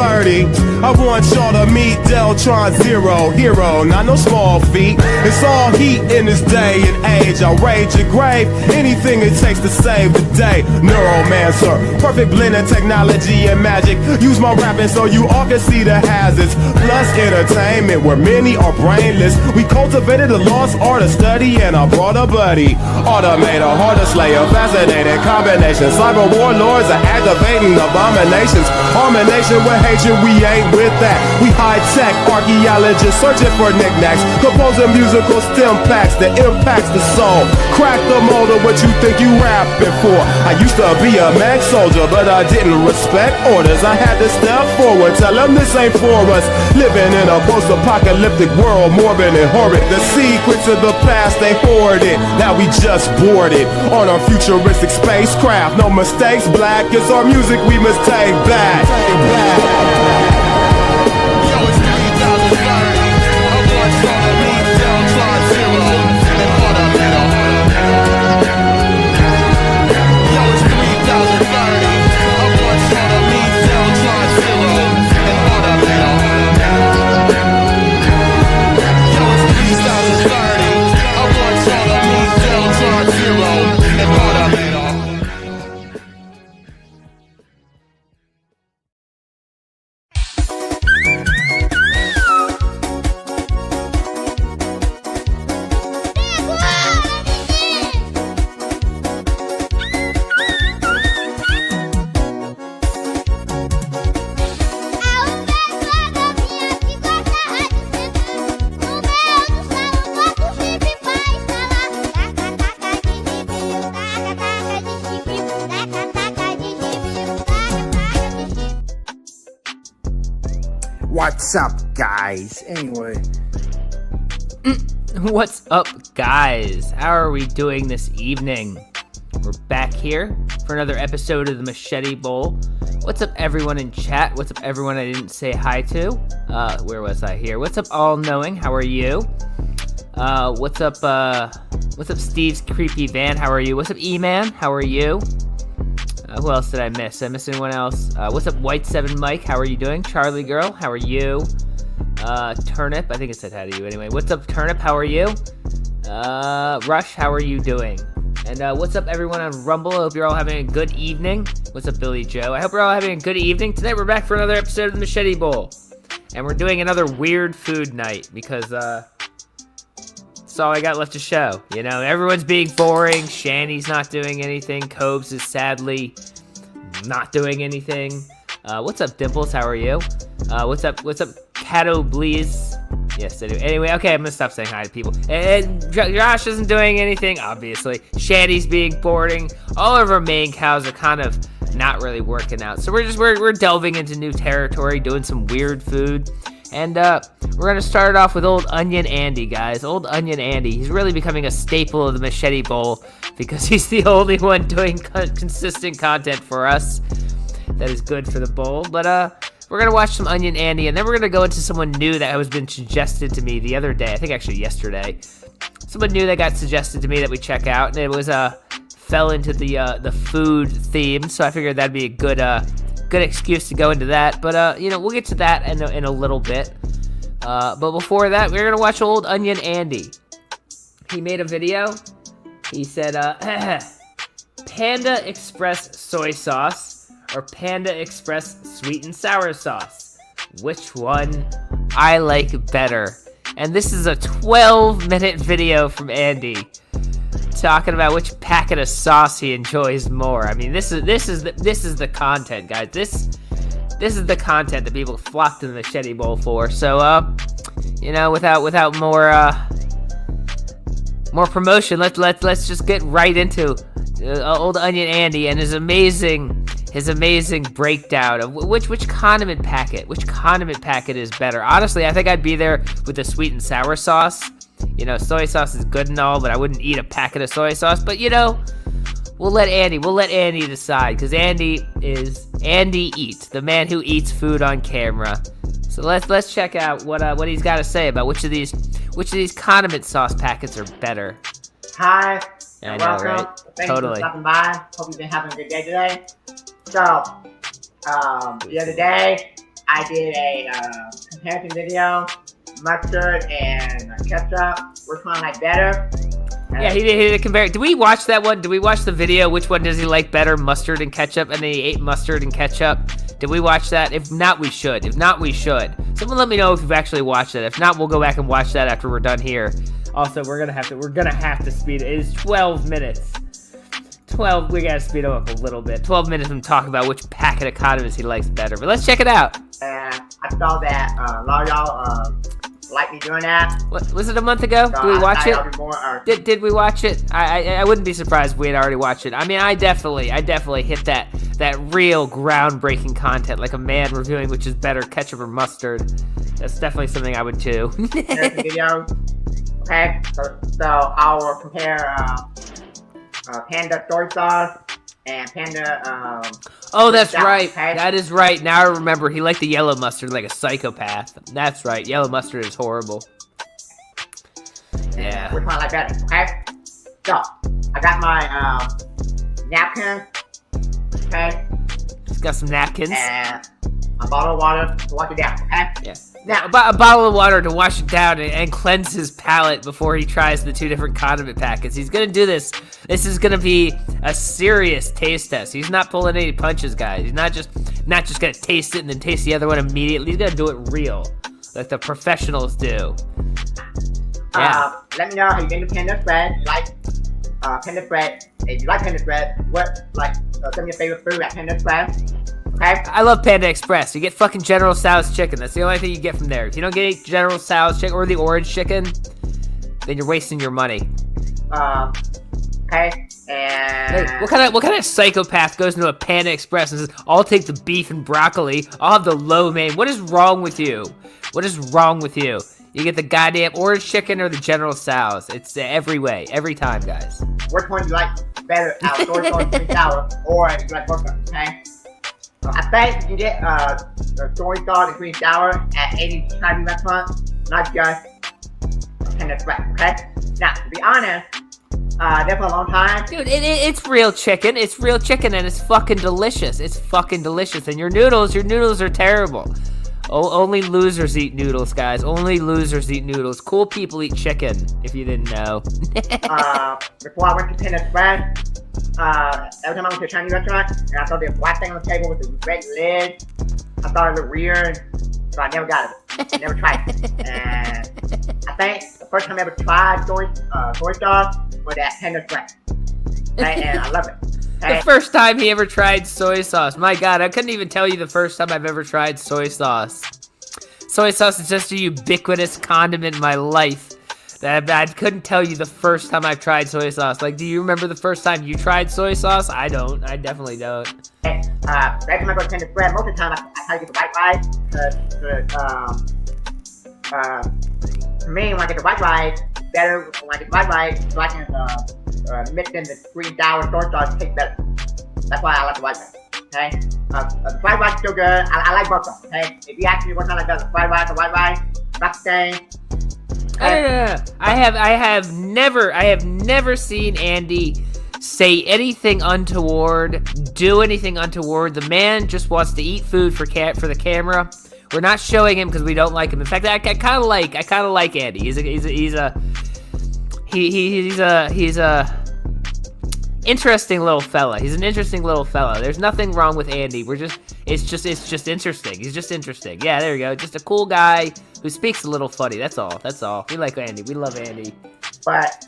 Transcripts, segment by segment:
30. I want y'all to meet Deltron Zero, hero, not no small feat. It's all heat in this day and age. I'll rage your grave, anything it takes to save the day. Neuromancer, perfect blend of technology and magic. Use my rapping so you all can see the hazards. Plus entertainment where many are brainless. We cultivated the lost art of study and I brought a buddy. Automator, harder slayer, fascinating combination. Cyber warlords are activating abominations. Harmonation with hatred, we ain't with that. We high-tech archaeologists searching for knickknacks. Composing musical stem packs that impacts the soul. Crack the mold of what you think you rapping for. I used to be a mag soldier, but I didn't respect orders. I had to step forward, tell them this ain't for us. Living in a post-apocalyptic world, morbid and horrid. The secrets of the past, they hoarded. Now we just boarded on our futuristic spacecraft. No mistakes, black, it's our music we must take back. Yo, it's 3030. I want y'all to meet Deltron Zero and Automator. Yo, it's 3030. I want y'all to meet Deltron Zero and Automator. Yo, it's 3030. I want y'all to meet Deltron Zero and Automator. What's up, guys? Anyway. What's up, guys? How are we doing this evening? We're back here for another episode of the Machete Bowl. What's up, everyone in chat? What's up, everyone I didn't say hi to? Where was I here? What's up, All Knowing? How are you? What's up, Steve's Creepy Van? How are you? What's up, E-Man? How are you? Who else did I miss? Did I miss anyone else? What's up, White 7 Mike? How are you doing? Charlie Girl, how are you? Turnip, I think it said hi to you anyway. What's up, Turnip? How are you? Rush, how are you doing? And what's up, everyone on Rumble? I hope you're all having a good evening. What's up, Billy Joe? I hope you're all having a good evening. Tonight we're back for another episode of the Machete Bowl. And we're doing another weird food night because, that's all I got left to show. You know, everyone's being boring. Shanny's not doing anything. Cobes is sadly not doing anything. What's up, Dimples? How are you? What's up, Cato Bleeze? Yes, I do. Anyway, okay, I'm gonna stop saying hi to people. And Josh isn't doing anything, obviously. Shanny's being boring. All of our main cows are kind of not really working out. So we're delving into new territory, doing some weird food. And we're going to start off with Old Onion Andy, guys. Old Onion Andy. He's really becoming a staple of the Machete Bowl because he's the only one doing consistent content for us that is good for the bowl. But we're going to watch some Onion Andy, and then we're going to go into someone new that has been suggested to me the other day. I think actually yesterday. Someone new that got suggested to me that we check out, and it was fell into the food theme, so I figured that'd be a good excuse to go into that, but you know, we'll get to that in a little bit. But before that, we're gonna watch Old Onion Andy. He made a video. He said, Panda Express soy sauce or Panda Express sweet and sour sauce. Which one I like better? And this is a 12-minute video from Andy talking about which packet of sauce he enjoys more. I mean, this is the content, guys. This is the content that people flock to the Machete Bowl for. So, you know, without more promotion, let's just get right into Old Onion Andy and his amazing breakdown of which condiment packet is better. Honestly, I think I'd be there with the sweet and sour sauce. You know, soy sauce is good and all, but I wouldn't eat a packet of soy sauce. But, you know, we'll let Andy decide, because Andy eats, the man who eats food on camera. So let's check out what he's got to say about which of these condiment sauce packets are better. Hi, and welcome. Right? Thanks for stopping by. Hope you've been having a good day today. So, the other day, I did a comparison video, mustard and ketchup. Which one I like better? Yeah, he did compare. Did we watch that one? Did we watch the video? Which one does he like better, mustard and ketchup? And then he ate mustard and ketchup. Did we watch that? If not, we should. If not, we should. Someone let me know if you've actually watched it. If not, we'll go back and watch that after we're done here. Also, we're gonna have to speed it. It is 12 minutes. 12. We gotta speed it up a little bit. 12 minutes of him talking about which packet of condiments he likes better. But let's check it out. And I saw that a lot of y'all like me doing that. What, was it a month ago? So Did we watch it? More, Did we watch it? I wouldn't be surprised if we had already watched it. I mean, I definitely hit that real groundbreaking content, like a man reviewing which is better, ketchup or mustard. That's definitely something I would do. There's the video. Okay, so I will compare Panda soy sauce and Panda. Oh, that's right. Okay? That is right. Now I remember. He liked the yellow mustard like a psychopath. That's right. Yellow mustard is horrible. Yeah. Which one I like better? Okay. So I got my napkin. Okay. He's got some napkins. And a bottle of water to wash it down. Okay. Yeah. Now, A bottle of water to wash it down and cleanse his palate before he tries the two different condiment packets. He's gonna do this. This is gonna be a serious taste test. He's not pulling any punches, guys. He's not just gonna taste it and then taste the other one immediately. He's gonna do it real, like the professionals do. Yeah. Let me know how you get into Panda Bread. You like Panda Bread? If you like Panda Bread, what some of your favorite food at Panda Bread? Okay. I love Panda Express. You get fucking General Tso's chicken. That's the only thing you get from there. If you don't get General Tso's chicken or the orange chicken, then you're wasting your money. Okay. And Hey, what kind of psychopath goes into a Panda Express and says, "I'll take the beef and broccoli. I'll have the lo mein." What is wrong with you? What is wrong with you? You get the goddamn orange chicken or the General Tso's. It's every way, every time, guys. which one do you like better out of soy sauce and sweet sour, or if you like both of them? Okay. I think you can get the soy sauce and sweet sour at any Chinese restaurant, not just Panda Express. Okay. Now, to be honest, there for a long time. Dude, it's real chicken. It's real chicken, and it's fucking delicious. It's fucking delicious. And your noodles are terrible. Only losers eat noodles, guys. Only losers eat noodles. Cool people eat chicken, if you didn't know. Before I went to Panda Express, every time I went to a Chinese restaurant, and I saw the black thing on the table with the red lid, I thought it looked weird, so I never got it. Never tried it. And I think the first time I ever tried soy sauce was at Panda Express. Okay, and I love it. Okay? The first time he ever tried soy sauce. My God, I couldn't even tell you the first time I've ever tried soy sauce. Soy sauce is just a ubiquitous condiment in my life. That I couldn't tell you the first time I've tried soy sauce. Like, do you remember the first time you tried soy sauce? I don't. I definitely don't. Every time I go to Panda Express, most of the time I try to get the white rice. For me, when I get the white rice, better when I get the white rice, so I can mix in the sweet sour soy sauce, tastes better. That's why I like the white rice. Okay, the fried rice is still good. I like both of them. Okay, if you ask me what kind I like the fried rice or white rice, that's the same. I have never seen Andy say anything untoward, do anything untoward. The man just wants to eat food for the camera. We're not showing him because we don't like him. In fact, I kind of like Andy. He's a interesting little fella. He's an interesting little fella. There's nothing wrong with Andy. It's just interesting. He's just interesting. Yeah, there you go. Just a cool guy who speaks a little funny. That's all. We like Andy. We love Andy.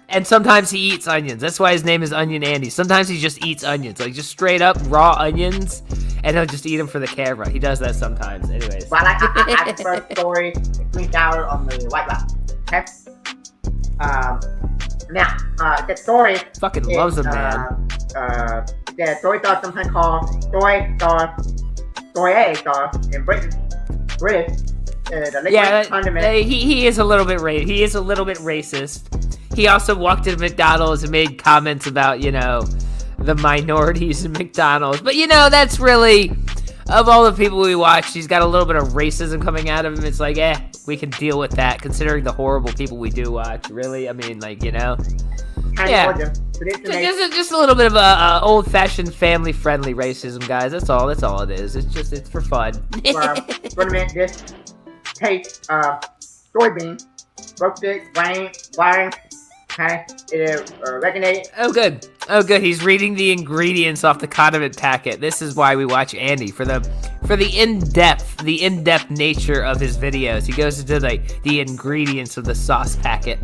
And sometimes he eats onions. That's why his name is Onion Andy. Sometimes he just eats onions, like just straight up raw onions, and he'll just eat them for the camera. He does that sometimes. Anyways. But I prefer soy and sweet sour on the white rice. Okay. Now, the soy Fucking loves him, man. The soy sauce sometimes called soy sauce in British. The liquid condiment. He is a little bit racist. He also walked into McDonald's and made comments about, the minorities in McDonald's. But, that's really, of all the people we watch, he's got a little bit of racism coming out of him. It's like, we can deal with that, considering the horrible people we do watch. Really? I mean, Chinese Yeah. origin. So this is made Just a little bit of old-fashioned, family-friendly racism, guys. That's all it is. It's for fun. ferment this taste soybean, roasted, wine. Okay, it is regulated. Oh, good. He's reading the ingredients off the condiment packet. This is why we watch Andy for the in-depth nature of his videos. He goes into the ingredients of the sauce packet.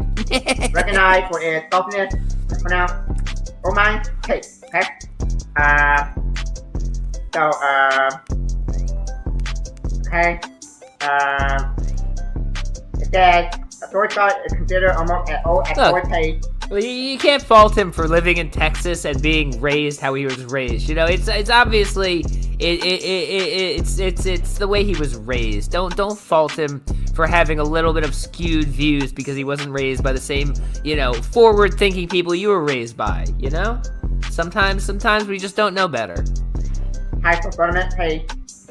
Recognized for its softness, pronounced umami taste. Okay. It says a soy sauce is considered almost as old as soy paste. Well, you can't fault him for living in Texas and being raised how he was raised. You know, it's obviously it's the way he was raised. Don't fault him for having a little bit of skewed views because he wasn't raised by the same, forward-thinking people you were raised by. You know, sometimes we just don't know better. High fulfillment paste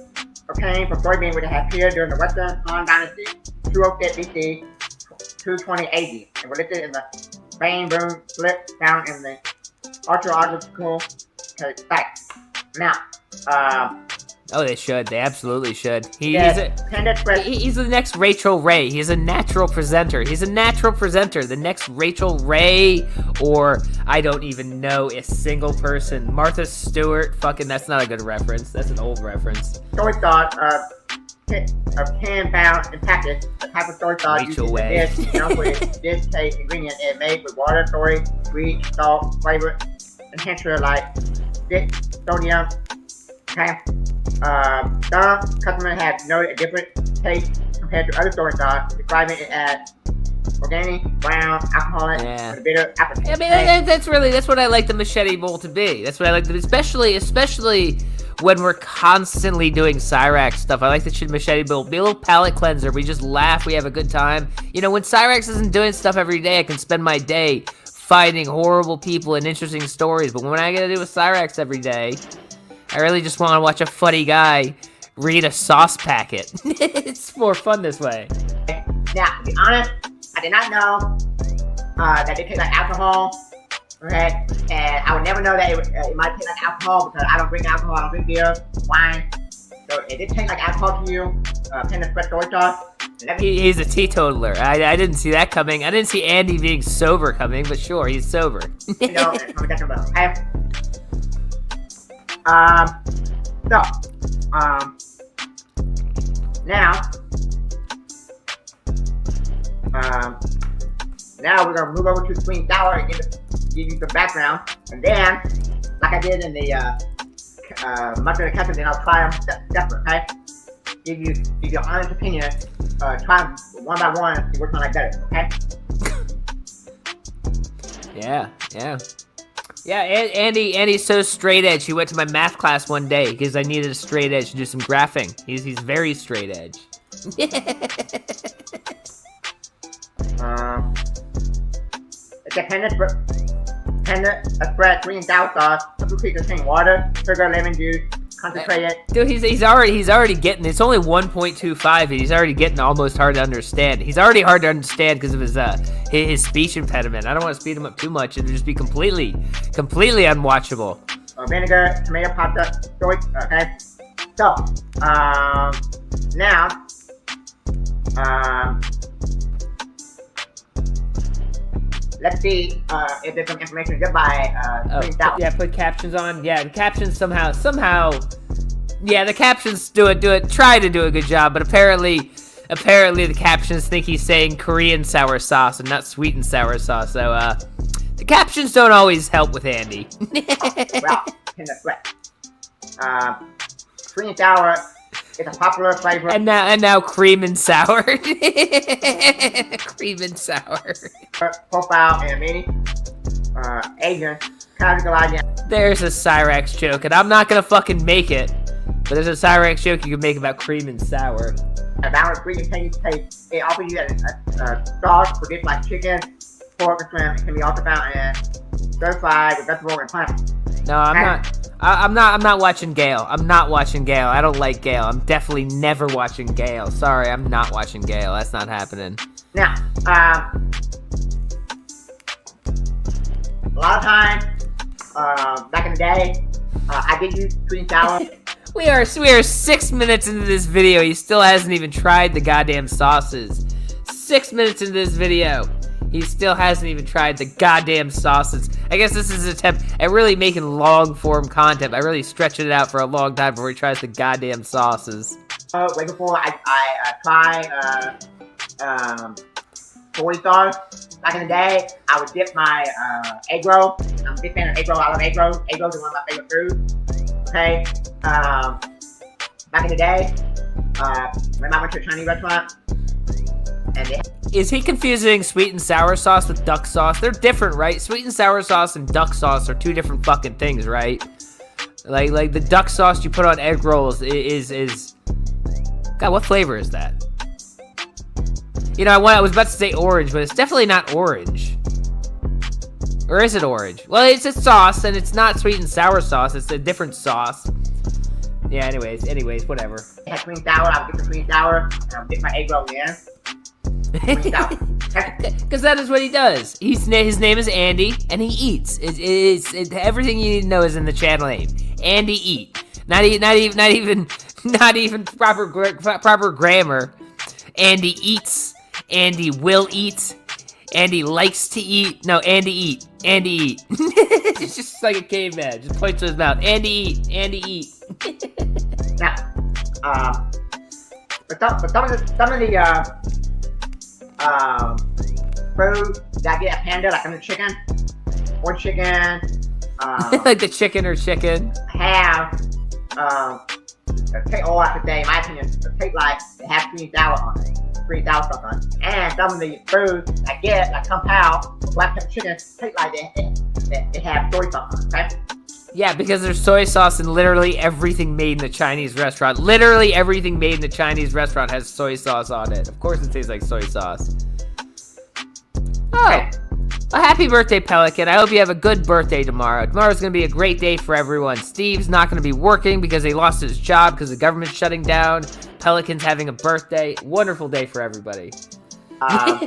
obtained from soybean which had appeared during the Western Han Dynasty, 206 BC, 220 AD, and were listed in the Bane Boom slip found in the archaeological site. Now, oh, they should. They absolutely should. Panda Express. He's the next Rachel Ray. He's a natural presenter. The next Rachel Ray, or I don't even know a single person. Martha Stewart. Fucking, that's not a good reference. That's an old reference. Soy sauce of can bound and packaged. The type of soy sauce used in this known for its dish-taste ingredient is made with water, soy, sweet, salt, flavor, enhancer like sodium. Okay. Some customers have noted a different taste compared to other soy sauce, describing it as organic, brown, alcoholic, with a bitter apple taste. I mean, that's what I like the Machete Bowl to be. That's what I like, especially when we're constantly doing Cyrax stuff. I like the Machete Bowl be a little palate cleanser. We just laugh, we have a good time. You know, when Cyrax isn't doing stuff every day, I can spend my day finding horrible people and interesting stories. But when I gotta do a Cyrax every day, I really just want to watch a funny guy read a sauce packet. It's more fun this way. Now, to be honest, I did not know that they taste like alcohol. Okay, and I would never know that it might taste like alcohol because I don't drink alcohol. I don't drink beer, wine. So it did taste like alcohol to you. Panda Express soy sauce. He's a teetotaler. I didn't see that coming. I didn't see Andy being sober coming, but sure, he's sober. Okay. Now we're gonna move over to the sweet and sour and give you some background, and then, like I did in the mustard and ketchup, then I'll try them separate. Okay? Give you your honest opinion. Try them one by one and see which one I better. Okay? Yeah, Andy's so straight edge. He went to my math class one day because I needed a straight edge to do some graphing. He's very straight edge. It's a Panda Express sweet and sour sauce. Couple creatures contain water, sugar, lemon juice, concentrated. Dude, he's already getting. It's only 1.25, and he's already getting almost hard to understand. He's already hard to understand because of his speech impediment. I don't want to speed him up too much; it'll just be completely unwatchable. Vinegar, tomato pasta, soy. Okay. So, now, let's see if there's some information to get by sweet and sour. Yeah, put captions on. Yeah, the captions somehow. Yeah, the captions try to do a good job, but apparently the captions think he's saying Korean sour sauce and not sweet and sour sauce. So the captions don't always help with Andy. Well, in the sweat. Sweet and sour is a popular flavor. And now cream and sour. Cream and sour. Profile and many Asian categorize. There's a Cyrax joke, and I'm not gonna fucking make it. But there's a Cyrax joke you can make about cream and sour. A balanced sweet and tangy taste. It offers you a sauce for dish like chicken, pork, or shrimp. It can be also found in stir-fried with vegetable and pineapple. No, I'm not watching Gale. I'm not watching Gale. I don't like Gale. I'm definitely never watching Gale. Sorry, I'm not watching Gale. That's not happening. Now, a lot of times, back in the day, I did use sweet and sour. We are 6 minutes into this video. He still hasn't even tried the goddamn sauces. 6 minutes into this video. He still hasn't even tried the goddamn sauces. I guess this is an attempt at really making long-form content. I really stretched it out for a long time before he tries the goddamn sauces. Way before I try soy sauce. Back in the day, I would dip my egg roll. I'm a big fan of egg roll. I love egg rolls. Egg rolls are one of my favorite foods. Okay. Back in the day, when I went to a Chinese restaurant, and they Is he confusing sweet and sour sauce with duck sauce? They're different, right? Sweet and sour sauce and duck sauce are two different fucking things, right? Like the duck sauce you put on egg rolls is God, what flavor is that? You know, I was about to say orange, but it's definitely not orange. Or is it orange? Well, it's a sauce, and it's not sweet and sour sauce. It's a different sauce. Yeah, anyways, whatever. had sweet and sour, I would get the sweet and sour, and I would dip my egg roll in. Sweet and sour. Because that is what he does. His name is Andy, and he eats. Everything you need to know is in the channel name. Andy Eat. Not even proper grammar. Andy eats. Andy will eat. Andy likes to eat. No, Andy eat. Andy eat. It's just like a caveman. Just points to his mouth. Andy eat. Andy eat. Now, but some of the food that I get at Panda, like the chicken, or chicken, Like the chicken or chicken. have, take all out today, in my opinion, taste like they have sweet and sour on it. Sweet and sour stuff on it. And some of the foods I get, like Kung Pao, black pepper chicken, taste like they have soy sauce on it, okay? Yeah, because there's soy sauce in literally everything made in a Chinese restaurant. Literally everything made in a Chinese restaurant has soy sauce on it. Of course it tastes like soy sauce. Oh, well, happy birthday, Pelican. I hope you have a good birthday tomorrow. Tomorrow's going to be a great day for everyone. Steve's not going to be working because he lost his job because the government's shutting down. Pelican's having a birthday. Wonderful day for everybody. Now,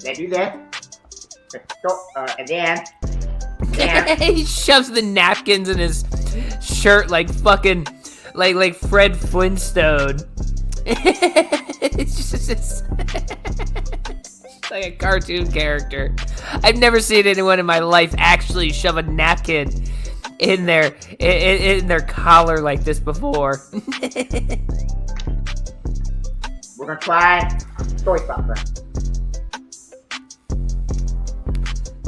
they do this. And then He shoves the napkins in his shirt like fucking, like Fred Flintstone. It's just like a cartoon character. I've never seen anyone in my life actually shove a napkin in their collar like this before. we're gonna try soy sauce.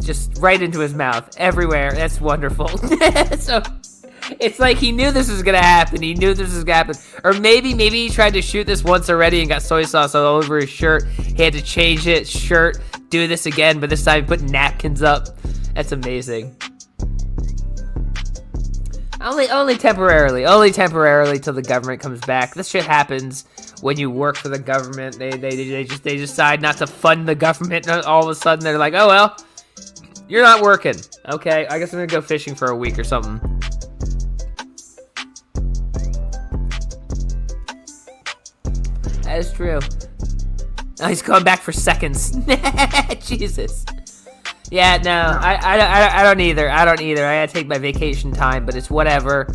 Just right into his mouth, everywhere. That's wonderful. So it's like he knew this was gonna happen. Or maybe he tried to shoot this once already and got soy sauce all over his shirt. He had to change his shirt, do this again, but this time he put napkins up. That's amazing. Only temporarily till the government comes back. This shit happens when you work for the government. They decide not to fund the government. And all of a sudden they're like, oh well, you're not working. Okay, I guess I'm gonna go fishing for a week or something. That is true. Oh, he's going back for seconds. Jesus. Yeah, no, I don't either. I gotta take my vacation time, but it's whatever.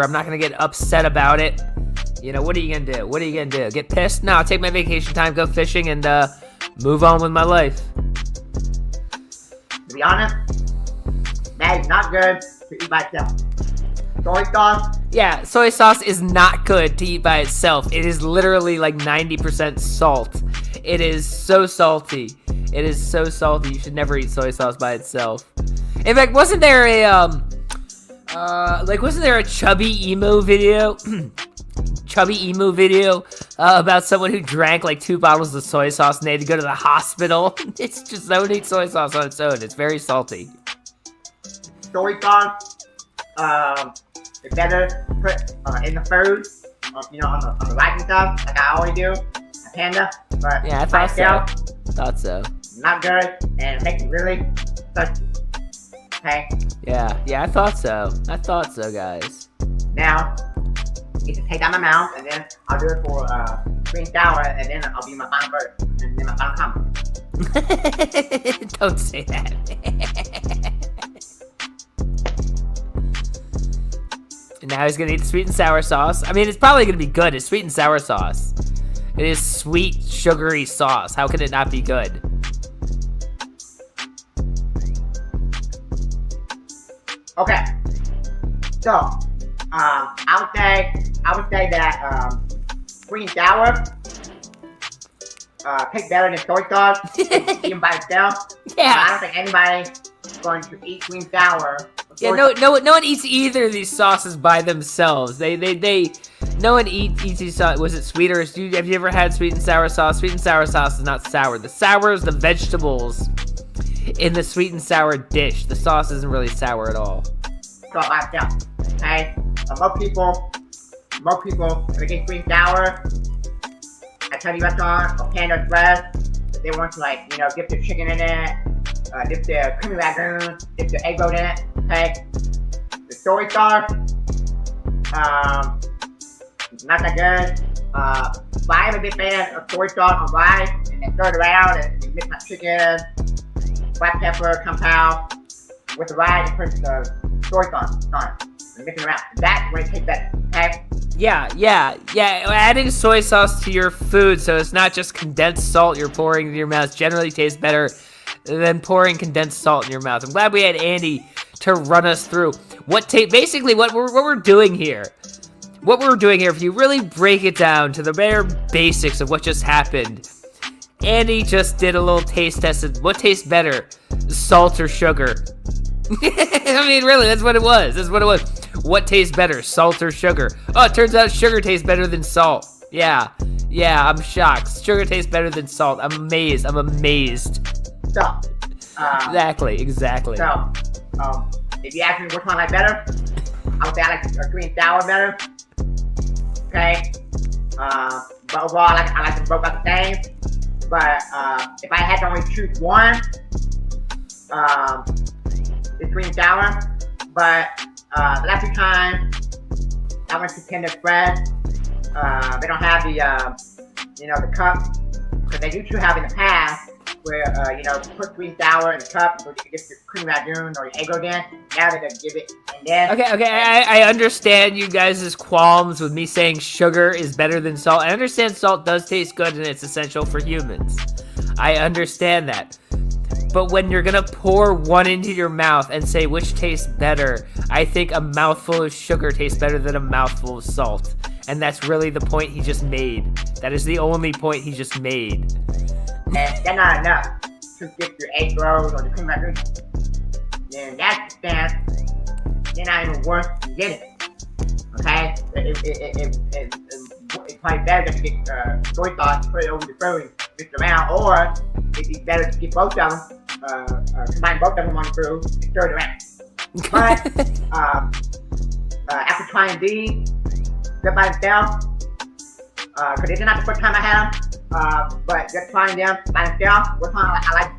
I'm not gonna get upset about it. You know, what are you gonna do? Get pissed? No, I'll take my vacation time, go fishing, and move on with my life. To be honest, that is not good to eat by itself. Soy sauce. Yeah, soy sauce is not good to eat by itself. It is literally like 90% salt. It is so salty. You should never eat soy sauce by itself. In fact, wasn't there a chubby emo video? About someone who drank like 2 bottles of soy sauce and they had to go to the hospital. It's just, don't eat soy sauce on its own. It's very salty. Soy sauce, it's better put in the food, on the rice and stuff, like I always do, a Panda. But yeah, I thought so. Not good, and it makes me really thirsty. Okay. Yeah, I thought so, guys. Now, you can take down my mouth, and then I'll do it for sweet and sour, and then I'll be my final verdict. And and then my final comment. Don't say that. And now he's gonna eat the sweet and sour sauce. I mean, it's probably gonna be good. It's sweet and sour sauce. It is sweet, sugary sauce. How can it not be good? Okay. So, I would say that sweet and sour tastes better than soy sauce, even by itself. Yeah. I don't think anybody's going to eat sweet and sour. Yeah, no one eats either of these sauces by themselves. No one eats these sauces. Was it sweet or have you ever had sweet and sour sauce? Sweet and sour sauce is not sour. The sour is the vegetables in the sweet and sour dish. The sauce isn't really sour at all. So by itself, okay? Most people, if they get sweet and sour at Chinese restaurant or Panda Express, they want to dip their chicken in it, dip their creamy ragoon, dip their egg roll in it, okay? The soy sauce, not that good. But I am a big fan of soy sauce on rice, and then stir it around, and mix my chicken, black pepper, compound, with the rice, and put the soy sauce on it, and mix it around. That's when it tastes better, okay? Yeah. Adding soy sauce to your food so it's not just condensed salt you're pouring into your mouth generally tastes better than pouring condensed salt in your mouth. I'm glad we had Andy to run us through basically what we're doing here. What we're doing here, if you really break it down to the bare basics of what just happened, Andy just did a little taste test of what tastes better, salt or sugar. I mean, really, that's what it was. What tastes better, salt or sugar? Oh, it turns out sugar tastes better than salt. Yeah, I'm shocked. Sugar tastes better than salt. I'm amazed. So, Exactly. So, if you ask me which one I like better, I would say I like a sweet and sour better. Okay? But overall, I like them both about the same. But if I had to only choose one, it's sweet and sour. But the last few times I went to Panda Express, they don't have the cup, because they used to have in the past where put sweet and sour in the cup so you can get your cream ragoon or your egg roll in. Now they just give it in there. Okay, I understand you guys' qualms with me saying sugar is better than salt. I understand salt does taste good and it's essential for humans. I understand that. But when you're gonna pour one into your mouth and say which tastes better, I think a mouthful of sugar tastes better than a mouthful of salt. And that's really the point he just made. That is the only point he just made. And they're not enough to get your egg rolls or the cream ragoon. Then that's the stance. They're not even worth getting. Okay? It's probably better to get soy sauce, put it over the food, mix it around, or it'd be better to get both of them, combine both of them on the food and stir it around. But after trying these, just by themselves, because this is not the first time I had them, but just trying them by themselves, what time I like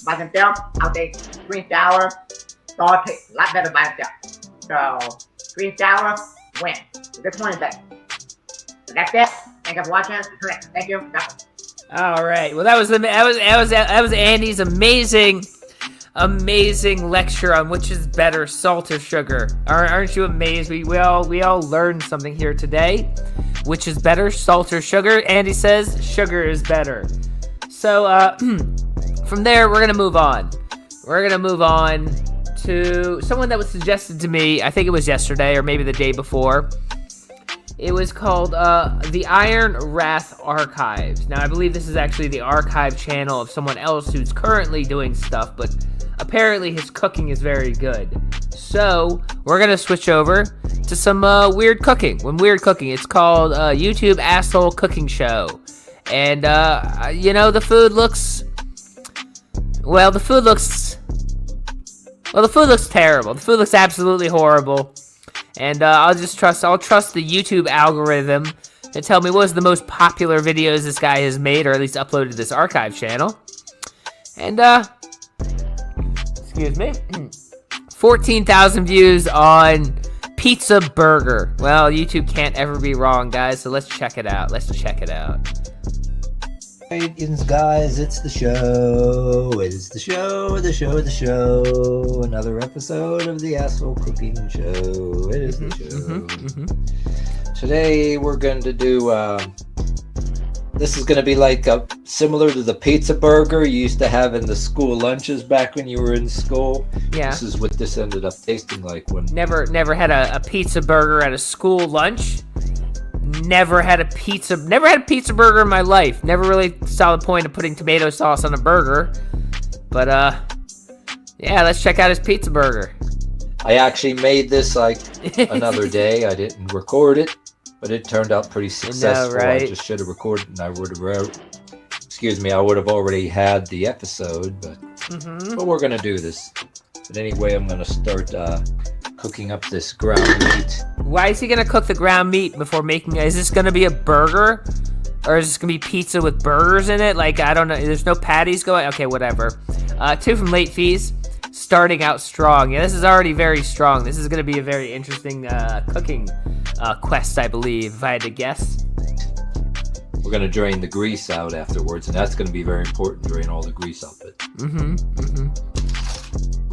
by themselves, I would say sweet and sour, sauce tastes a lot better by themselves. So, sweet and sour, win. So this one is better. So that's it. Thank you for watching. Thank you. All right. Well, that was Andy's amazing lecture on which is better, salt or sugar. Aren't you amazed? We all learned something here today. Which is better, salt or sugar? Andy says sugar is better. So from there, we're gonna move on. We're gonna move on to someone that was suggested to me. I think it was yesterday or maybe the day before. It was called the Iron Wrath Archives. Now, I believe this is actually the archive channel of someone else who's currently doing stuff, but apparently his cooking is very good. So, we're going to switch over to some weird cooking. It's called YouTube Asshole Cooking Show. And, the food looks... Well, the food looks terrible. The food looks absolutely horrible. And I'll trust the YouTube algorithm to tell me what was the most popular videos this guy has made, or at least uploaded to this archive channel. And, excuse me, 14,000 views on Pizza Burger. Well, YouTube can't ever be wrong, guys, so let's check it out. Guys, it's the show. It's the show. Another episode of the Asshole Cooking Show. It is the show. Today we're going to do. This is going to be like similar to the pizza burger you used to have in the school lunches back when you were in school. Yeah. This is what this ended up tasting like when. Never had a pizza burger at a school lunch. Never had a pizza burger in my life. Never really saw the point of putting tomato sauce on a burger. But yeah, let's check out his pizza burger. I actually made this like another day. I didn't record it, but it turned out pretty successful. right? I just should have recorded, and I would have already had the episode, but we're gonna do this. But anyway, I'm gonna start cooking up this ground meat. Why is he gonna cook the ground meat before making it? Is this gonna be a burger? Or is this gonna be pizza with burgers in it? Like, I don't know. There's no patties going? Okay, whatever. 2 from Late Fees. Starting out strong. Yeah, this is already very strong. This is gonna be a very interesting cooking quest, I believe, if I had to guess. We're gonna drain the grease out afterwards, and that's gonna be very important, drain all the grease out of it.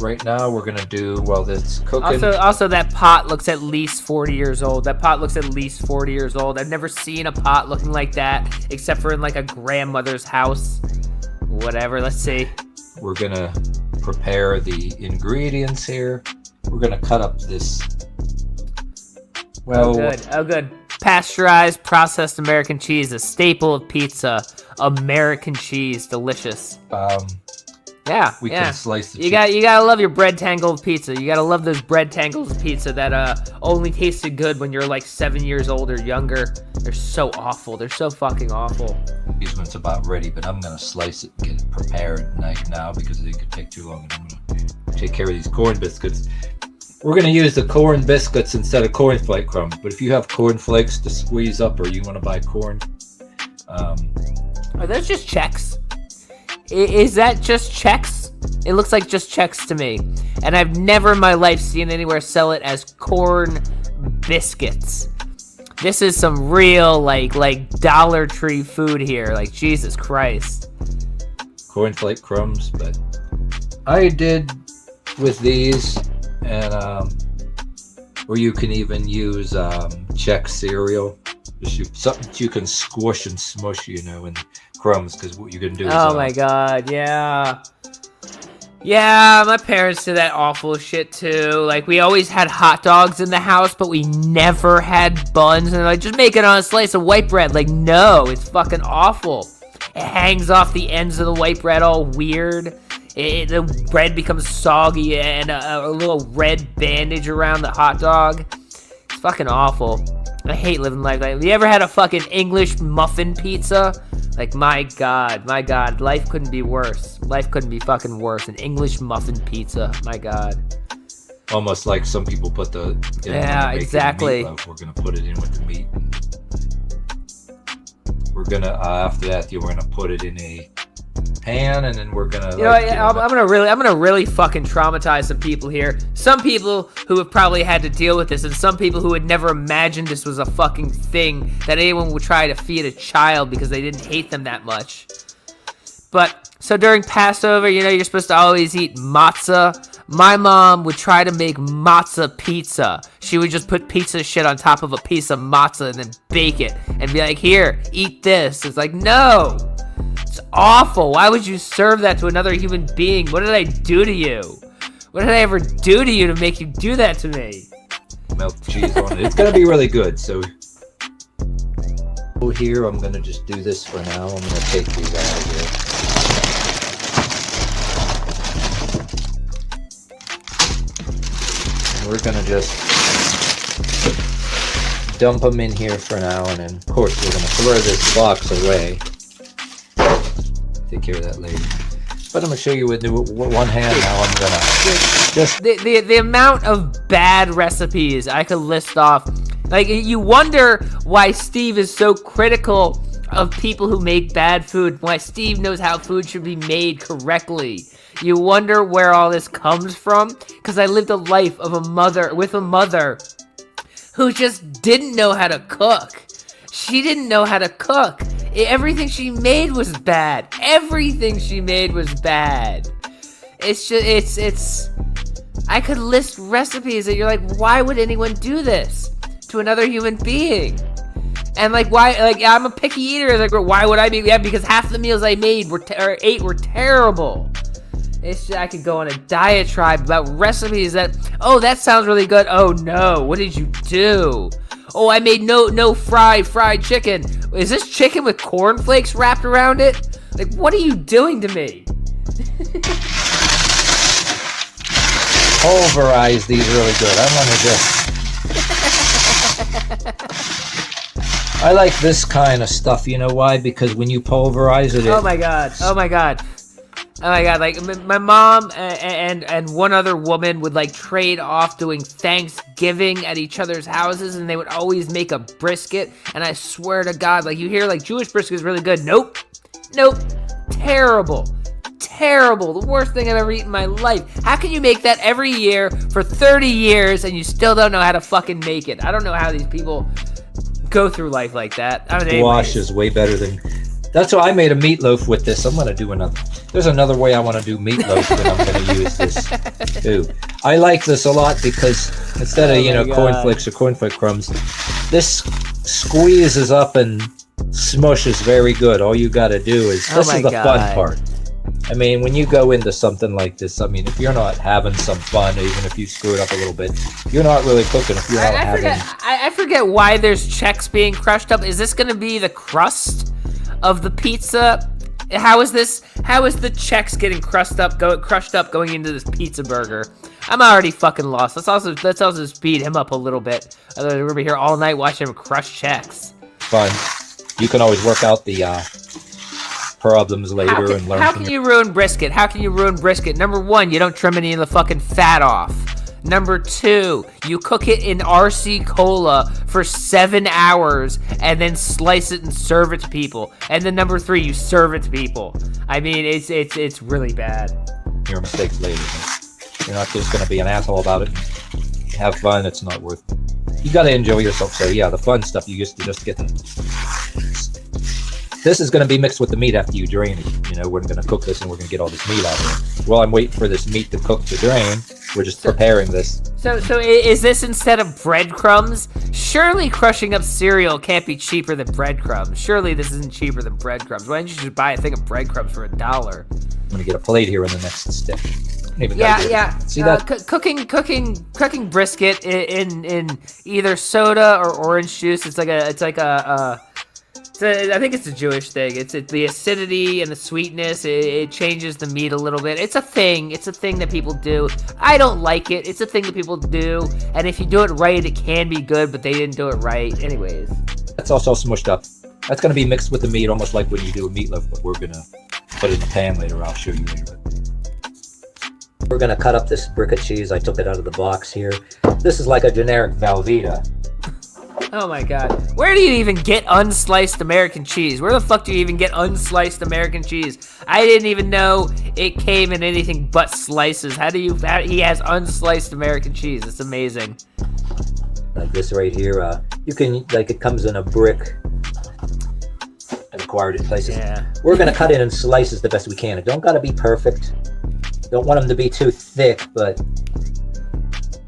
Right now, we're gonna do, while it's cooking. Also, that pot looks at least 40 years old. I've never seen a pot looking like that, except for in like a grandmother's house. Whatever, let's see. We're gonna prepare the ingredients here. We're gonna cut up this. Well, Oh, good. Pasteurized, processed American cheese, a staple of pizza. American cheese, delicious. Yeah, we can slice the You gotta love your bread tangled pizza. You gotta love those bread tangles of pizza that only tasted good when you're like 7 years old or younger. They're so awful. They're so fucking awful. These ones about ready, but I'm gonna slice it and get it prepared now because it could take too long. And I'm gonna take care of these corn biscuits. We're gonna use the corn biscuits instead of cornflake crumbs. But if you have cornflakes to squeeze up, or you want to buy corn, are those just Chex? Is that just Chex? It looks like just Chex to me. And I've never in my life seen anywhere sell it as corn biscuits. This is some real like Dollar Tree food here. Like, Jesus Christ. Cornflake crumbs, but I did with these, and or you can even use Chex cereal. Something you can squish and smush, in crumbs, because what you can do is... Oh my god, yeah. Yeah, my parents did that awful shit too. Like, we always had hot dogs in the house, but we never had buns. And like, just make it on a slice of white bread. Like, no, it's fucking awful. It hangs off the ends of the white bread all weird. The bread becomes soggy and a little red bandage around the hot dog. It's fucking awful. I hate living life like that. Have you ever had a fucking English muffin pizza? Like, my god, life couldn't be worse. Life couldn't be fucking worse. An English muffin pizza, my god. Almost like some people put yeah, exactly. Meatloaf, we're gonna put it in with the meat. We're gonna after that, we're gonna put it in a pan, and then we're gonna. I'm gonna really fucking traumatize some people here. Some people who have probably had to deal with this, and some people who had never imagined this was a fucking thing that anyone would try to feed a child because they didn't hate them that much. But so during Passover, you're supposed to always eat matzah. My mom would try to make matzah pizza. She would just put pizza shit on top of a piece of matzah and then bake it and be like, "Here, eat this." It's like, no. It's awful. Why would you serve that to another human being? What did I do to you? What did I ever do to you to make you do that to me? Melt cheese on it. It's gonna be really good. So here, I'm gonna just do this for now. I'm gonna take these out of here. And we're gonna just dump them in here for now, and then of course we're gonna throw this box away. Take care of that later. But I'm gonna show you with one hand now. I'm gonna just the amount of bad recipes I could list off. Like, you wonder why Steve is so critical of people who make bad food. Why Steve knows how food should be made correctly. You wonder where all this comes from. Because I lived a life of a mother who just didn't know how to cook. She didn't know how to cook. Everything she made was bad. Everything she made was bad. It's just, I could list recipes that you're like, why would anyone do this to another human being? And like, why? Like, I'm a picky eater. Like, why would I be? Yeah, because half the meals I made or ate were terrible. It's just, I could go on a diatribe about recipes that, oh, that sounds really good. Oh no, what did you do? Oh, I made no fried chicken. Is this chicken with cornflakes wrapped around it? Like, what are you doing to me? Pulverize these really good. I want to just... I like this kind of stuff. You know why? Because when you pulverize it... Oh my god. Like, my mom and one other woman would, like, trade off doing Thanksgiving at each other's houses, and they would always make a brisket, and I swear to God, like, you hear, like, Jewish brisket is really good. Nope. Terrible. The worst thing I've ever eaten in my life. How can you make that every year for 30 years, and you still don't know how to fucking make it? I don't know how these people go through life like that. Squash is way better than... That's why I made a meatloaf with this. I'm going to do another. There's another way I want to do meatloaf that I'm going to use this too. I like this a lot because instead of, cornflakes or cornflake crumbs, this squeezes up and smushes very good. All you got to do is, this is the fun part. I mean, when you go into something like this, I mean, if you're not having some fun, even if you screw it up a little bit, you're not really cooking. If you're not I forget why there's Chex being crushed up. Is this going to be the crust of the pizza? How is the Chex getting crushed up going into this pizza burger? I'm already fucking lost. Let's also speed him up a little bit. Otherwise, we're gonna be here all night watching him crush Chex. Fun. You can always work out the problems later and learn. How can you ruin brisket? Number 1, you don't trim any of the fucking fat off. Number 2, you cook it in RC Cola for 7 hours and then slice it and serve it to people. And then number 3, you serve it to people. I mean, it's really bad. Your mistakes later. You're not just going to be an asshole about it. Have fun. It's not worth it. You got to enjoy yourself. So yeah, the fun stuff you used to just get. This is going to be mixed with the meat after you drain it. We're going to cook this and we're going to get all this meat out of it. While I'm waiting for this meat to cook to drain, we're just preparing this. So is this instead of breadcrumbs? Surely crushing up cereal can't be cheaper than breadcrumbs. Surely this isn't cheaper than breadcrumbs. Why don't you just buy a thing of breadcrumbs for $1? I'm going to get a plate here in the next step. Yeah. See that? Cooking brisket in either soda or orange juice. I think it's a Jewish thing. It's the acidity and the sweetness. It changes the meat a little bit. It's a thing. It's a thing that people do. I don't like it. It's a thing that people do. And if you do it right, it can be good, but they didn't do it right. Anyways. That's also smushed up. That's going to be mixed with the meat, almost like when you do a meatloaf, but we're going to put it in the pan later. I'll show you later. We're going to cut up this brick of cheese. I took it out of the box here. This is like a generic Velveeta. Oh my god. Where do you even get unsliced American cheese? Where the fuck do you even get unsliced American cheese? I didn't even know it came in anything but slices. He has unsliced American cheese. It's amazing. Like this right here. You can, it comes in a brick. I've acquired it in places. Yeah. We're going to cut it in slices the best we can. It don't got to be perfect. Don't want them to be too thick, but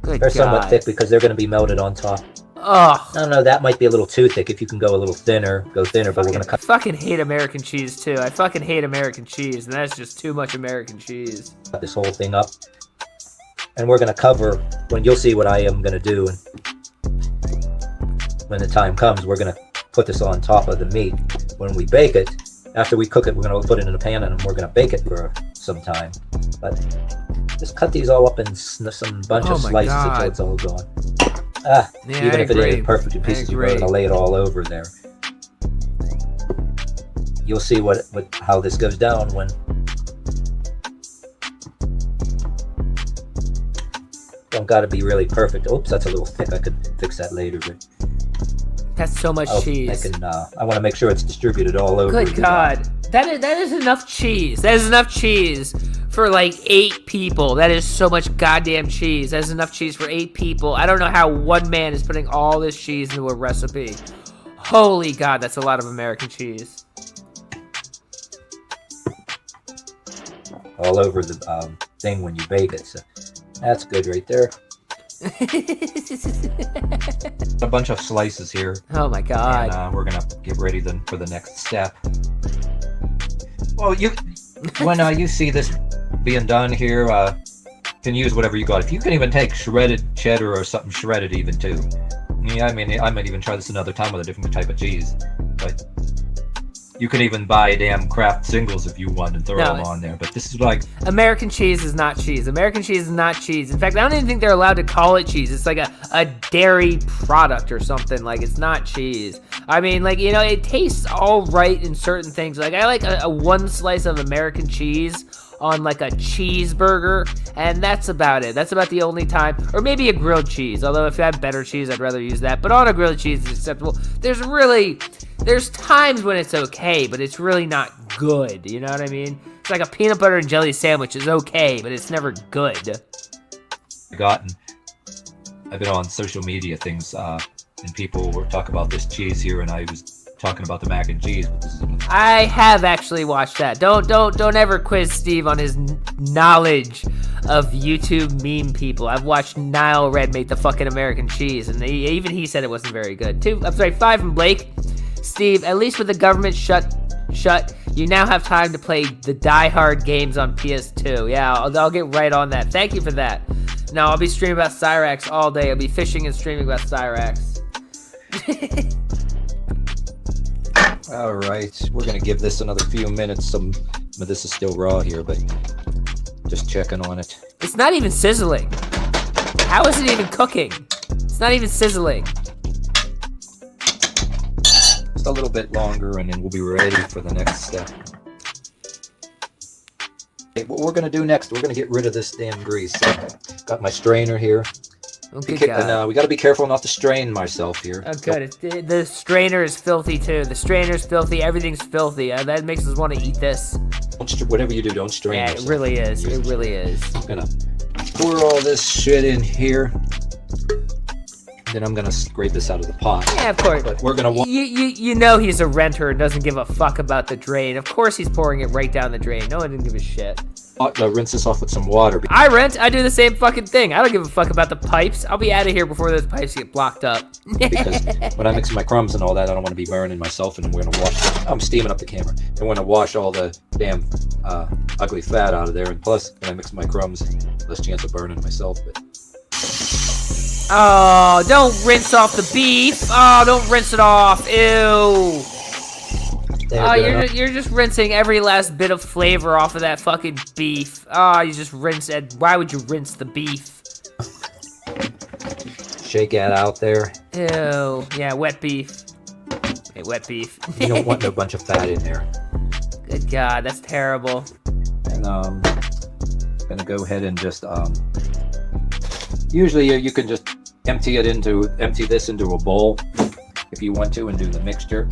they're somewhat thick because they're going to be melted on top. Oh, I don't know, that might be a little too thick. If you can go a little thinner, go thinner, but we're going to cut. I fucking hate American cheese, too. I fucking hate American cheese, and that's just too much American cheese. Cut this whole thing up. And we're going to cover, when you'll see what I am going to do. And when the time comes, we're going to put this on top of the meat. When we bake it, after we cook it, we're going to put it in a pan and we're going to bake it for some time. But just cut these all up in some bunch of slices until it's all gone. Even if it ain't perfect in pieces, we're going to lay it all over there. You'll see how this goes down when. Don't got to be really perfect. Oops, that's a little thick. I could fix that later, but. That's so much cheese. I want to make sure it's distributed all over. Good God. That is enough cheese. That is enough cheese for like 8 people. That is so much goddamn cheese. That is enough cheese for 8 people. I don't know how one man is putting all this cheese into a recipe. Holy God, that's a lot of American cheese. all over the thing when you bake it. So that's good right there. A bunch of slices here. Oh my god. And we're gonna get ready then for the next step. Well, when you see this being done here, you can use whatever you got. If you can even take shredded cheddar or something shredded even too. Yeah, I mean, I might even try this another time with a different type of cheese. But you can even buy damn Kraft singles if you want and throw them on there. But this is like... American cheese is not cheese. American cheese is not cheese. In fact, I don't even think they're allowed to call it cheese. It's like a dairy product or something. Like, it's not cheese. I mean, like, you know, it tastes all right in certain things. Like, I like a one slice of American cheese on like a cheeseburger, and that's about it. That's about the only time. Or maybe a grilled cheese, although if I have better cheese, I'd rather use that. But on a grilled cheese, it's acceptable. There's times when it's okay, but it's really not good, you know what I mean? It's like a peanut butter and jelly sandwich is okay, but it's never good. I've been on social media things, and people were talking about this cheese here, and I was talking about the mac and cheese. I have actually watched that. Don't ever quiz Steve on his knowledge of YouTube meme people. I've watched Nile Red make the fucking American cheese, and even he said it wasn't very good. 5 from Blake. Steve, at least with the government shut, you now have time to play the Die Hard games on PS2. Yeah, I'll get right on that. Thank you for that. Now I'll be streaming about Cyrax all day. I'll be fishing and streaming about Cyrax. All right, we're gonna give this another few minutes. Some of this is still raw here, but just checking on it. It's not even sizzling. How is it even cooking? It's not even sizzling. Just a little bit longer, and then we'll be ready for the next step. Okay, what we're gonna do next, we're gonna get rid of this damn grease. Got my strainer here. Okay, And we got to be careful not to strain myself here. Oh, good. The strainer is filthy, too. The strainer's filthy. Everything's filthy. That makes us want to eat this. Whatever you do, don't strain yourself. It really is. It really is. I'm going to pour all this shit in here. Then I'm going to scrape this out of the pot. Yeah, of course. But we're going to... You know he's a renter and doesn't give a fuck about the drain. Of course he's pouring it right down the drain. No one didn't give a shit. Rinse this off with some water. I do the same fucking thing. I don't give a fuck about the pipes. I'll be out of here before those pipes get blocked up. Because when I mix my crumbs and all that, I don't want to be burning myself, and we're going to wash... I'm steaming up the camera. I want to wash all the damn ugly fat out of there, and plus, when I mix my crumbs, less chance of burning myself. But... Oh, don't rinse off the beef. Oh, don't rinse it off. Ew. Oh, you're just rinsing every last bit of flavor off of that fucking beef. Oh, you just rinse it. Why would you rinse the beef? Shake that out there. Ew. Yeah, wet beef. Hey, wet beef. You don't want no bunch of fat in there. Good God, that's terrible. And I'm gonna go ahead and just usually you can just empty this into a bowl if you want to and do the mixture.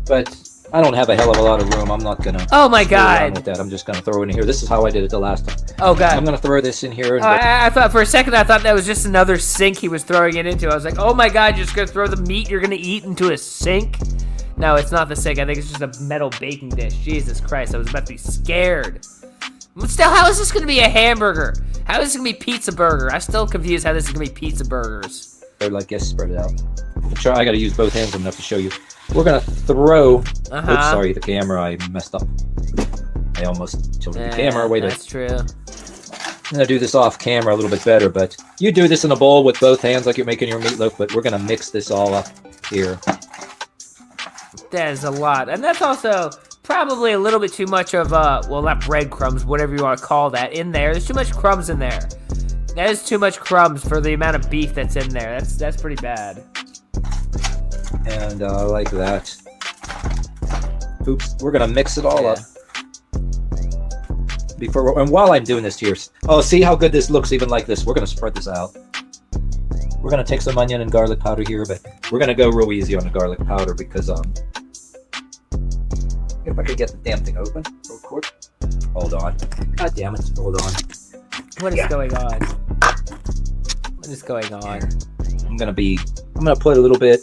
But I don't have a hell of a lot of room. I'm not gonna. Oh my God! With that, I'm just gonna throw it in here. This is how I did it the last time. Oh God! I'm gonna throw this in here. I thought for a second that was just another sink he was throwing it into. I was like, oh my God! You're just gonna throw the meat you're gonna eat into a sink? No, it's not the sink. I think it's just a metal baking dish. Jesus Christ! I was about to be scared. But still, how is this gonna be a hamburger? How is this gonna be pizza burger? I'm still confused how this is gonna be pizza burgers. Or like, yes, spread it out. I gotta use both hands enough to show you. We're gonna throw. Oops, sorry, the camera. I messed up. I almost tilted the camera. Wait a minute. That's true. I'm gonna do this off camera a little bit better, but you do this in a bowl with both hands like you're making your meatloaf. But we're gonna mix this all up here. That is a lot, and that's also probably a little bit too much of well, not breadcrumbs, whatever you want to call that, in there. There's too much crumbs in there. That is too much crumbs for the amount of beef that's in there. That's pretty bad. And like that. Oops, we're gonna mix it all up. And while I'm doing this here, oh, see how good this looks even like this. We're gonna spread this out. We're gonna take some onion and garlic powder here, but we're gonna go real easy on the garlic powder because if I could get the damn thing open real quick. Hold on. God damn it. Hold on. What is going on? What is going on? I'm gonna put a little bit,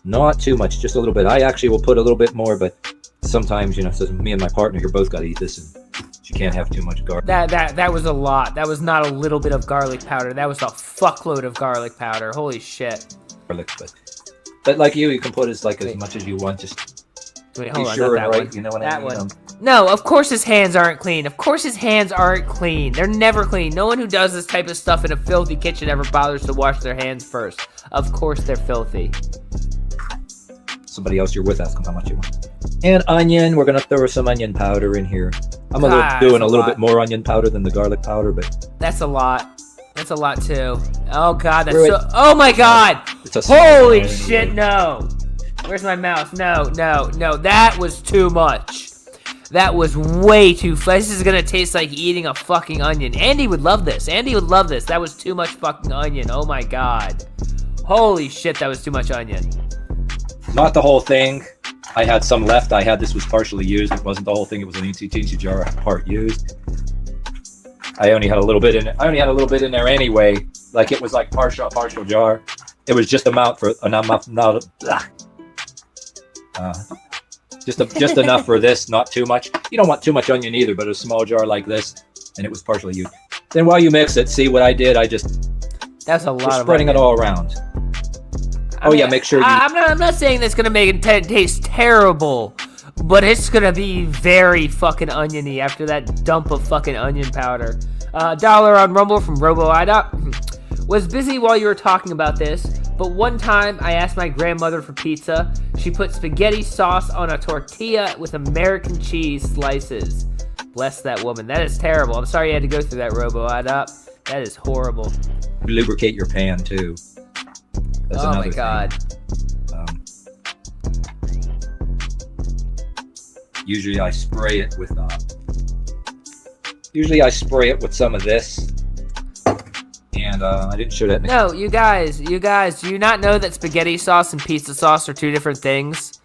not too much, just a little bit. I actually will put a little bit more, but sometimes, you know, so me and my partner here both gotta eat this. And You can't have too much garlic. That was a lot. That was not a little bit of garlic powder. That was a fuckload of garlic powder. Holy shit. But like you can put as much as you want. Just wait, be hold on. sure Not and that right. one. You know what That I mean? one. No, of course his hands aren't clean. Of course his hands aren't clean. They're never clean. No one who does this type of stuff in a filthy kitchen ever bothers to wash their hands first. Of course they're filthy. Somebody else you're with, ask them how much you want. And onion, we're gonna throw some onion powder in here. I'm doing a little bit more onion powder than the garlic powder, but that's a lot. That's a lot too. Oh god, that's Wait. so. Oh my god! it's a small Holy amount shit! anyway. No. Where's my mouse? No. That was too much. That was way too. This is gonna taste like eating a fucking onion. Andy would love this. That was too much fucking onion. Oh my god. Holy shit, that was too much onion. Not the whole thing. I had some left. This was partially used. It wasn't the whole thing. It was an teensy jar part used. I only had a little bit in it. I only had a little bit in there anyway. Like it was like partial jar. It was just just enough for this, not too much. You don't want too much onion either, but a small jar like this, and it was partially used. Then while you mix it, see what I did? That's a lot of spreading onion. it all around. Make sure you. I'm not saying that's gonna make it taste terrible, but it's gonna be very fucking oniony after that dump of fucking onion powder. Dollar on Rumble from RoboIDOT. Was busy while you were talking about this, but one time I asked my grandmother for pizza. She put spaghetti sauce on a tortilla with American cheese slices. Bless that woman. That is terrible. I'm sorry you had to go through that, RoboIDOT. That is horrible. Lubricate your pan too. That's oh my another god. thing. Usually I spray it with some of this. And I didn't show that. No, you guys, do you not know that spaghetti sauce and pizza sauce are two different things?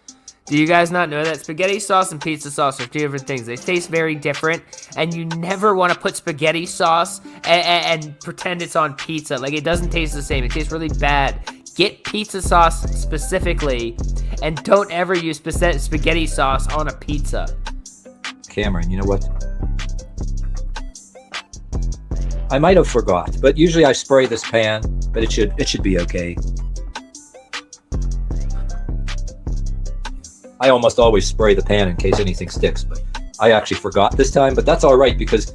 Do you guys not know that spaghetti sauce and pizza sauce are two different things? They taste very different, and you never want to put spaghetti sauce and pretend it's on pizza. Like, it doesn't taste the same. It tastes really bad. Get pizza sauce specifically, and don't ever use spaghetti sauce on a pizza. Cameron, you know what? I might have forgot, but usually I spray this pan, but it should be okay. I almost always spray the pan in case anything sticks, but I actually forgot this time, but that's all right because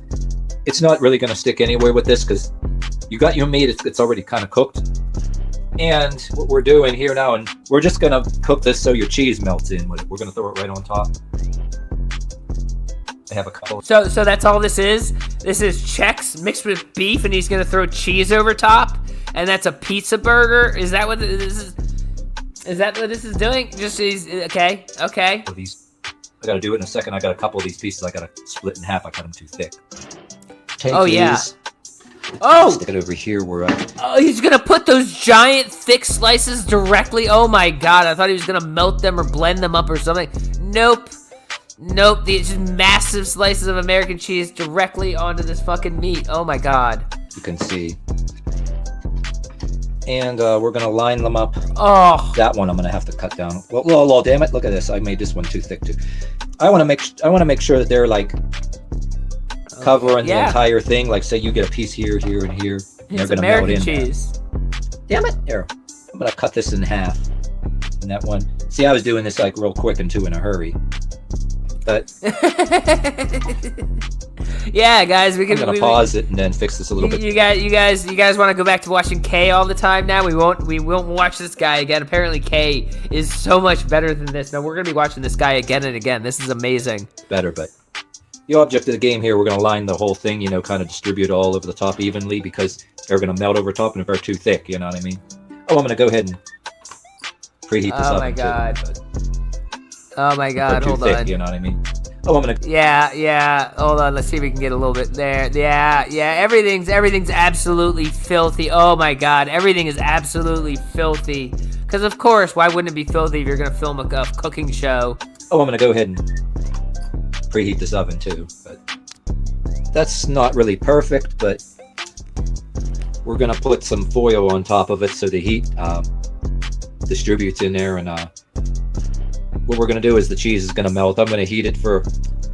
it's not really going to stick anywhere with this because you got your meat, it's already kind of cooked. And what we're doing here now, and we're just going to cook this so your cheese melts in with it. We're going to throw it right on top. I have a couple. So that's all this is? This is Chex mixed with beef, and he's going to throw cheese over top? And that's a pizza burger? Is that what this is? Is that what this is doing? Okay. I got to do it in a second. I got a couple of these pieces I got to split in half. I cut them too thick. Take Oh, yeah. these, Oh! stick it over here where I... Oh, he's gonna put those giant thick slices directly. Oh my god, I thought he was gonna melt them or blend them up or something. Nope. These just massive slices of American cheese directly onto this fucking meat. Oh my god. You can see. And we're gonna line them up. Oh. That one I'm gonna have to cut down. Well, damn it! Look at this. I made this one too thick too. I want to make sure that they're like covering the entire thing. Like, say you get a piece here, here, and here. And It's they're gonna American melt in. cheese. Damn it! Here, I'm gonna cut this in half. And that one. See, I was doing this like real quick and too in a hurry. But yeah, guys, I'm gonna pause it and then fix this a little bit. You guys want to go back to watching K all the time now? We won't watch this guy again. Apparently, K is so much better than this. No, we're gonna be watching this guy again and again. This is amazing. Better, but the object of the game here, we're gonna line the whole thing. Kind of distribute it all over the top evenly because they're gonna melt over top, and if they're too thick, you know what I mean. Oh, I'm gonna go ahead and preheat this oven. Oh my god. Too, oh my god. Hold thick, on. You know what I mean. Oh, I'm gonna. Yeah. Hold on. Let's see if we can get a little bit there. Yeah. Everything's absolutely filthy. Oh my god. Everything is absolutely filthy. Because of course, why wouldn't it be filthy if you're gonna film a cooking show? Oh, I'm gonna go ahead and preheat this oven too. But that's not really perfect. But we're gonna put some foil on top of it so the heat distributes in there, and what we're going to do is the cheese is going to melt. I'm going to heat it for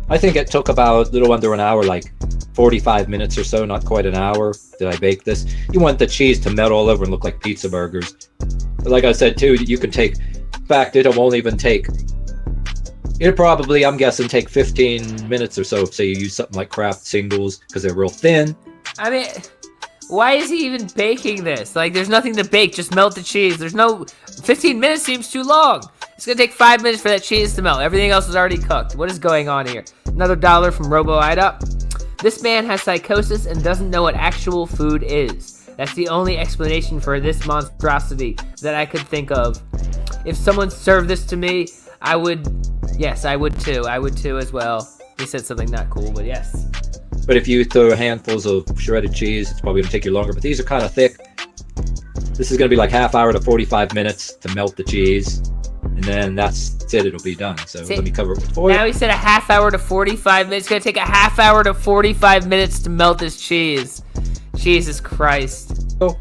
I think it took about a little under an hour, like 45 minutes or so, not quite an hour. Did I bake this? You want the cheese to melt all over and look like pizza burgers. But like I said too, you can take. In fact, it won't even take. It'll probably, I'm guessing, take 15 minutes or so. Say you use something like Kraft singles because they're real thin. I mean, why is he even baking this? Like, there's nothing to bake. Just melt the cheese. There's no. 15 minutes seems too long. It's gonna take 5 minutes for that cheese to melt. Everything else is already cooked. What is going on here? Another $1 from Robo Ida. This man has psychosis and doesn't know what actual food is. That's the only explanation for this monstrosity that I could think of. If someone served this to me, I would. Yes, I would too. I would too as well. He said something not cool, but yes. But if you throw handfuls of shredded cheese, it's probably gonna take you longer. But these are kind of thick. This is gonna be like half hour to 45 minutes to melt the cheese. And then that's it, it'll be done. So let me cover it with foil. Now he said a half hour to 45 minutes. It's going to take a half hour to 45 minutes to melt this cheese. Jesus Christ. Oh.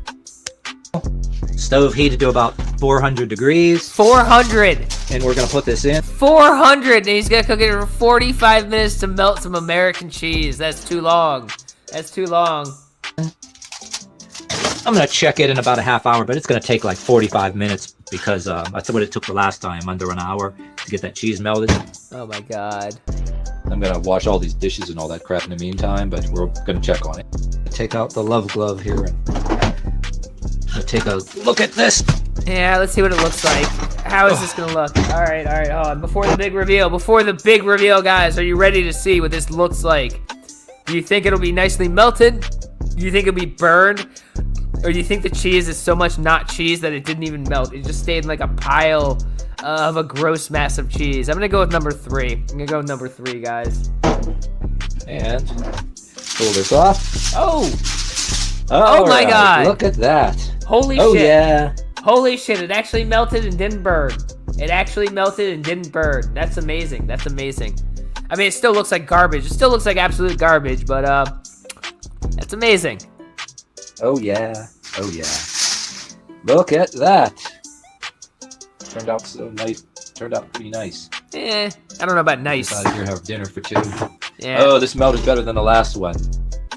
Stove heated to about 400 degrees. 400. And we're going to put this in. 400. And he's going to cook it for 45 minutes to melt some American cheese. That's too long. That's too long. I'm going to check it in about a half hour, but it's going to take like 45 minutes because that's what it took the last time, under an hour to get that cheese melted. Oh my God. I'm going to wash all these dishes and all that crap in the meantime, but we're going to check on it. Take out the love glove here and take a look at this. Yeah, let's see what it looks like. How is this going to look? All right, hold on. Before the big reveal, guys, are you ready to see what this looks like? Do you think it'll be nicely melted? Do you think it'll be burned? Or do you think the cheese is so much not cheese that it didn't even melt? It just stayed in like a pile of a gross mass of cheese. I'm going to go with number 3. I'm going to go with number 3, guys. And pull this off. Oh my God. Look at that. Holy shit. Oh, yeah. Holy shit. It actually melted and didn't burn. It actually melted and didn't burn. That's amazing. That's amazing. I mean, it still looks like garbage. It still looks like absolute garbage, but that's amazing. Oh yeah, oh yeah. Look at that. Turned out so nice. Turned out pretty nice. I don't know about nice. Decided here to have dinner for 2. Yeah. Oh, this melted better than the last one.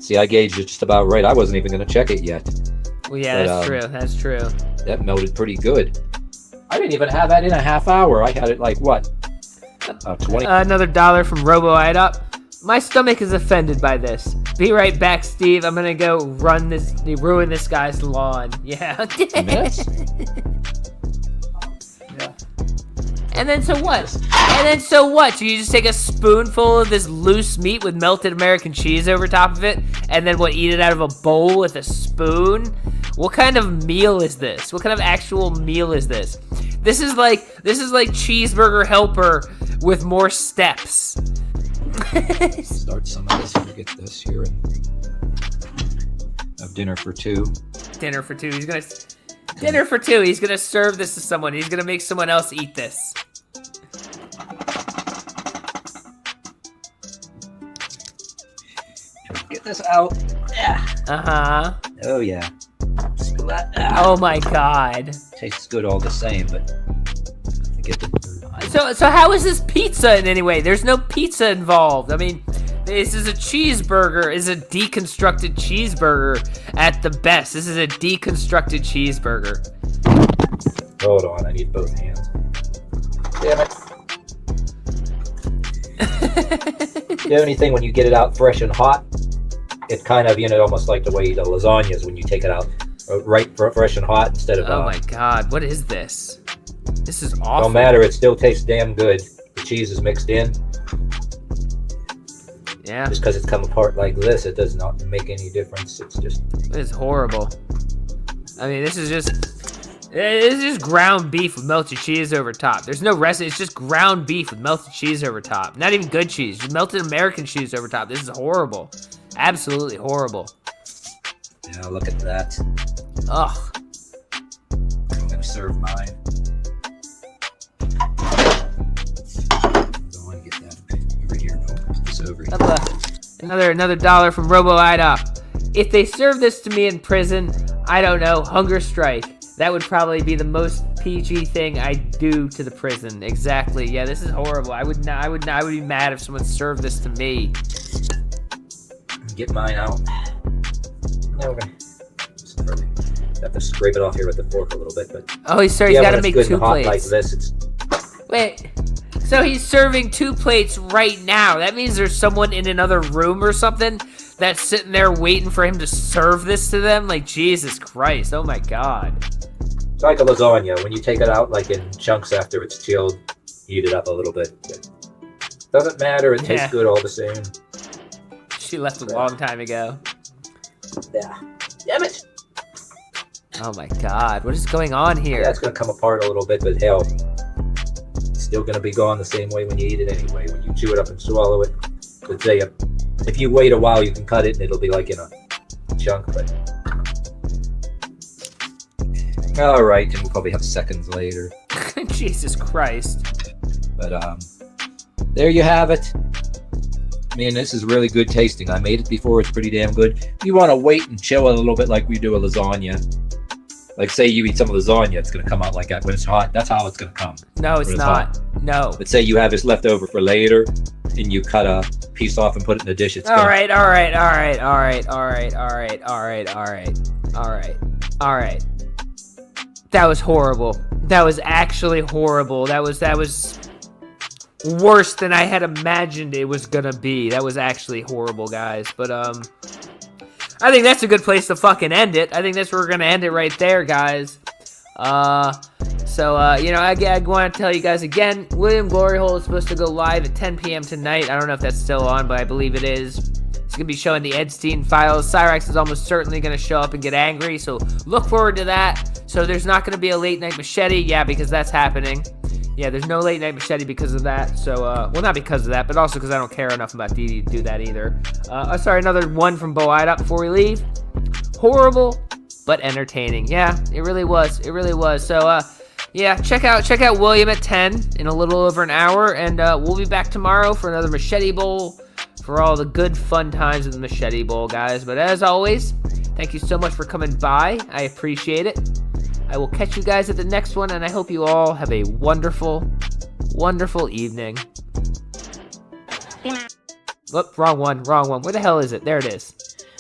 See, I gauged it just about right. I wasn't even going to check it yet. Well, yeah, that's true. That's true. That melted pretty good. I didn't even have that in a half hour. I had it like, what? 20. Another $1 from Robo Idop. My stomach is offended by this. Be right back, Steve. I'm gonna go ruin this guy's lawn. Yeah. Minutes? Yeah. And then so what? So you just take a spoonful of this loose meat with melted American cheese over top of it, and then eat it out of a bowl with a spoon? What kind of meal is this? What kind of actual meal is this? This is like Cheeseburger Helper with more steps. Start some of this and get this here and have dinner for 2. Dinner for 2. He's gonna serve this to someone. He's gonna make someone else eat this. Get this out. Yeah. Uh-huh. Oh yeah. Spill that out. Oh my God. Tastes good all the same, but I get the. So how is this pizza in any way? There's no pizza involved. I mean, this is a cheeseburger. It's a deconstructed cheeseburger at the best. This is a deconstructed cheeseburger. Hold on, I need both hands. Damn it. The only thing when you get it out fresh and hot, it kind of, almost like the way the lasagnas when you take it out fresh and hot instead of. Oh my God, what is this? This is awful. Don't matter, it still tastes damn good. The cheese is mixed in. Yeah. Just because it's come apart like this, it does not make any difference. It's just. It's horrible. I mean, this is just ground beef with melted cheese over top. There's no rest. It's just ground beef with melted cheese over top. Not even good cheese. Just melted American cheese over top. This is horrible. Absolutely horrible. Yeah, look at that. Ugh. I'm gonna serve mine. Don't want to get that over here. Put this over here. Another $1 from Robo Idop. If they serve this to me in prison, I don't know, hunger strike. That would probably be the most PG thing I'd do to the prison. Exactly. Yeah, this is horrible. I would be mad if someone served this to me. Get mine out. Now we're gonna have to scrape it off here with the fork a little bit, but oh, he's sorry. yeah, He's got to when make it's good 2 and hot plates. like this, it's Wait. So he's serving 2 plates right now. That means there's someone in another room or something that's sitting there waiting for him to serve this to them. Like, Jesus Christ. Oh my God. it's like a lasagna. When you take it out like in chunks after it's chilled, heat it up a little bit. But doesn't matter. It Yeah. tastes good all the same. She left a long time ago. Yeah. Damn it. Oh my God. What is going on here? Yeah, it's gonna come apart a little bit, but hell, it's still gonna be gone the same way when you eat it anyway. When you chew it up and swallow it. But say, if you wait a while, you can cut it and it'll be like in a chunk. But all right, and we'll probably have seconds later. Jesus Christ. But there you have it. Man, this is really good tasting. I made it before. It's pretty damn good. You want to wait and chill it a little bit like we do a lasagna. Like, say you eat some lasagna, it's going to come out like that. When it's hot, that's how it's going to come. No, it's When not. hot. No. But say you have this left over for later, and you cut a piece off and put it in a dish. It's All gonna, right. That was horrible. That was actually horrible. That was worse than I had imagined it was gonna be. That was actually horrible, guys. But I think that's a good place to fucking end it. I think that's where we're gonna end it right there, guys. So I want to tell you guys again, William Glory Hole is supposed to go live at 10 p.m. tonight. I don't know if that's still on, but I believe it is. It's going to be showing the Edstein files. Cyrax is almost certainly going to show up and get angry, so look forward to that. So there's not going to be a late night machete, yeah, because that's happening. Yeah, there's no late night machete because of that. So, well, not because of that, but also because I don't care enough about Dee to do that either. Sorry, another one from Bo Ida before we leave. Horrible, but entertaining. Yeah, it really was. It really was. So, yeah, check out William at 10 in a little over an hour, and we'll be back tomorrow for another Machete Bowl for all the good fun times of the Machete Bowl, guys. But as always, thank you so much for coming by. I appreciate it. I will catch you guys at the next one, and I hope you all have a wonderful, wonderful evening. Whoop, wrong one. Where the hell is it? There it is.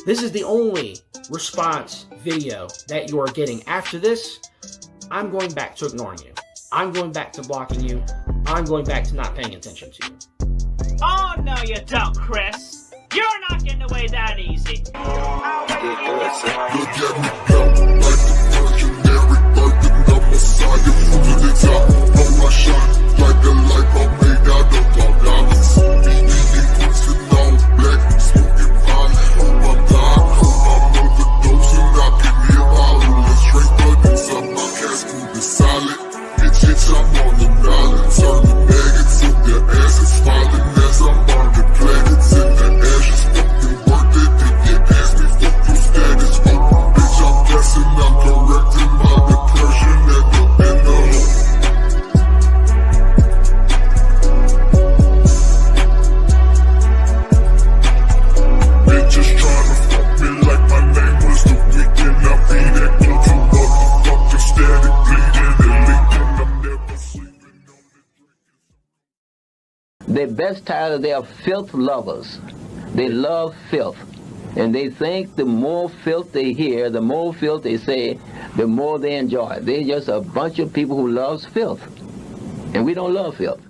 This is the only response video that you are getting. After this, I'm going back to ignoring you. I'm going back to blocking you. I'm going back to not paying attention to you. Oh, no, you don't, Chris. You're not getting away that easy. They're best tired. They are filth lovers. They love filth. And they think the more filth they hear, the more filth they say, the more they enjoy. They're just a bunch of people who loves filth. And we don't love filth.